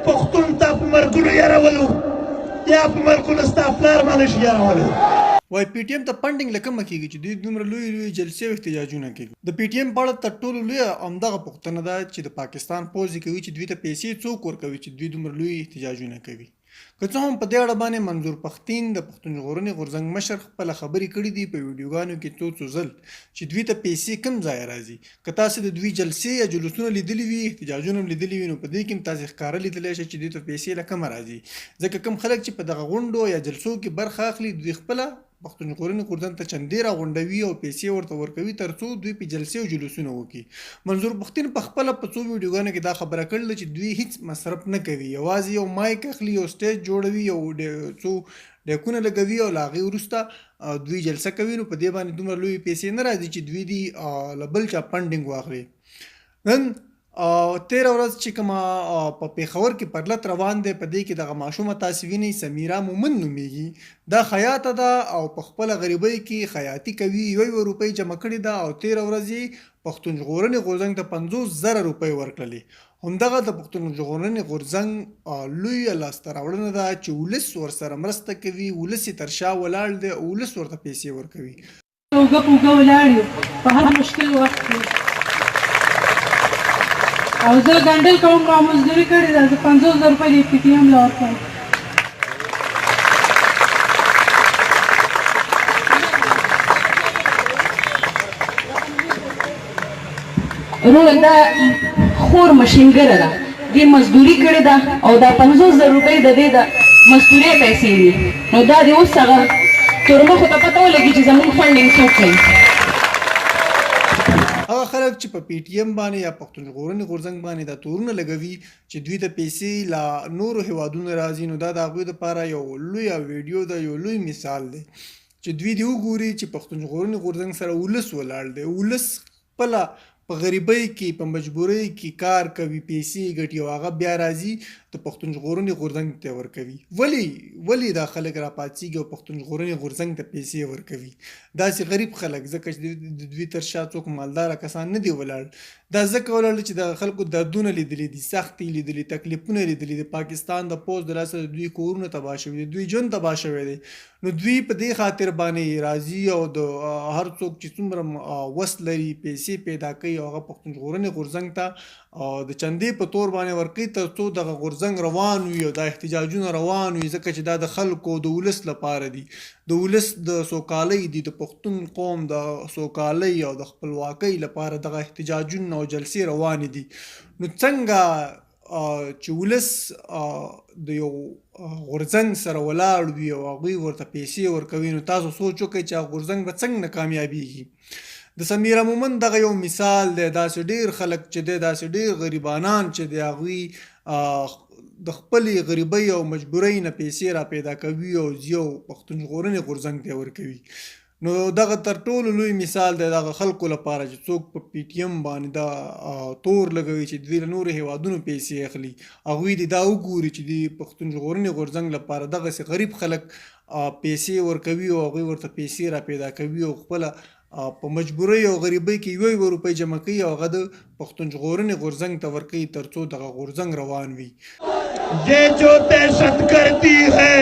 پښتون ته په مرګونو یارولو یا په مرګونو ستا پلار باندې شي یارولو. وای پی ټی ایم ته فنډینګ له کومه کېږي چې دوی دومره لوی لوی جلسې او احتجاجونه کوي. د پی ټی ایم په اړه تر ټولو لویه همدغه پوښتنه ده چې د پاکستان پوځ کوي چې دوی ته پیسې څوک ورکوي چې دوی دومره لوی احتجاجونه کوي. که څه هم په دې اړه باندې منظور پښتین د پښتون ژغورنې غورځنګ مشر خپله خبرې کړي دي په ویډیوګانو کې څو ځل چې دوی ته پیسې کوم ځای راځي. که تاسو د دوی جلسې یا جلوسونه لیدلي وي احتجاجونه هم لیدلي وي نو په دې کې هم تاسې ښکاره لیدلی شئ چې دوی ته پیسې له کومه راځي. ځکه کوم خلک چې په دغه غونډو یا جلسو کې برخه اخلي دوی خپله پښتون ژغورنې غورځنګ ته چندې راغونډوي او پیسې ورته ورکوي تر څو دوی په جلسې او جلوسونه وکړي. منظور پښتین په خپله په څو ویډیوګانو کې دا خبره کړې ده چې دوی هیڅ مصرف نه کوي، یوازې یو مایک اخلي، یو سټیج جوړوي، یو څو ډیکونه لګوي او له هغې وروسته دوی جلسه کوي. نو په دې باندې دومره لویې پیسې نه راځي چې دوی دې له بل چا فنډینګ واخلي. نن 13 ورځ چې کومه په پېښور کې پرلت روان دی په دې کې دغه ماشومه تاسې وینئ سمیرا مومن نومیږي. دا خیاطه ده او په خپله غریبۍ کې خیاطي کوي. 1 روپۍ جمع کړې ده او 13 ورځې پښتون ژغورنې غورځنګ ته 50,000 روپۍ ورکړلې. همدغه د پښتون ژغورنې غورځنګ لویه لاسته راوړنه ده چې ولس ورسره مرسته کوي، ولس یې تر شا ولاړ دی او ولس ورته پیسې ورکوي. اوږه په اوږه ولاړ یو په هر مشکل وخت کې او زه ګنډل کوم ما مزدوري کړې ده. زه 50,000 روپۍ د پی ټي ایم له ورکوم. وروڼه دا خور مشینګره ده، دې مزدوري کړې ده او دا 50,000 روپۍ د دې د مزدورۍ پیسې دي. نو دا دې اوس هغه تورمخو ته پته ولګي چې زموږ فنډینګ څوک کوي. هغه خلک چې په پی ټي ایم باندې یا پښتون ژغورنې غورځنګ باندې دا تورونه لګوي چې دوی ته پیسې له نورو هیوادونو راځي، نو دا د هغوی دپاره یو لویه ویډیو ده، یو لوی مثال دی چې دوی دې وګوري چې پښتون ژغورنې غورځنګ سره ولس ولاړ دی. ولس خپله په غریبۍ کې په مجبورۍ کې کار کوي، پیسې ګټي او هغه بیا راځي د پښتون ژغورنې غورځنګ ته ورکوي. ولې دا خلک راپاڅېږي او پښتون ژغورنې غورځنګ ته پیسې ورکوي؟ داسې غریب خلک ځکه چې د دوی تر شا څوک مالداره کسان نه دي ولاړ. دا ځکه ولاړ چې د خلکو دردونه لیدلي دي، سختۍ لیدلي، تکلیفونه لیدلي دي. پاکستان د پوځ د لاسه د دوی کورونه تباه شوي دي، دوی ژوند تباه شوی دی. نو دوی په دې خاطر باندې راځي او د هر څوک چې څومره وس لري پیسې پیدا کوي او هغه پښتون ژغورنې غورځنګ ته د چندې په تور باندې ورکوي تر څو دغه غورځنګ روان وي او دا احتجاجونه روان وي. ځکه چې دا د خلکو د ولس لپاره دي، د ولس د سوکالۍ دي، د پښتون قوم د سوکالۍ او د خپلواکۍ لپاره دغه احتجاجونه او جلسې روانې دي. نو څنګه چې ولس د یو غورځنګ سره ولاړ وي او هغوی ورته پیسې ورکوي، نو تاسو سوچ وکړئ چې هغه غورځنګ به څنګه کامیابیږي. د سمیرا مومن دغه یو مثال دی. داسې ډېر خلک چې دی، داسې ډېر غریبانان چې دی، هغوی د خپلې غریبۍ او مجبورۍ نه پیسې را پیدا کوي او یو پښتون ژغورنې غورځنګ ته ورکوي. نو دغه تر ټولو لوی مثال دی دغه خلکو لپاره چې څوک په پی ټي ایم باندې دا تور لګوي چې دوی له نورو هیوادونو پیسې اخلي. هغوی دې دا وګوري چې د پښتون ژغورنې غورځنګ لپاره دغسې غریب خلک پیسې ورکوي او هغوی ورته پیسې را پیدا کوي او خپله په مجبورۍ او غریبۍ کې 1 روپۍ جمع کوي او هغه د پښتون ژغورنې غورځنګ ته ورکوي تر څو دغه غورځنګ روان وي. ये जो दहशत गर्दी है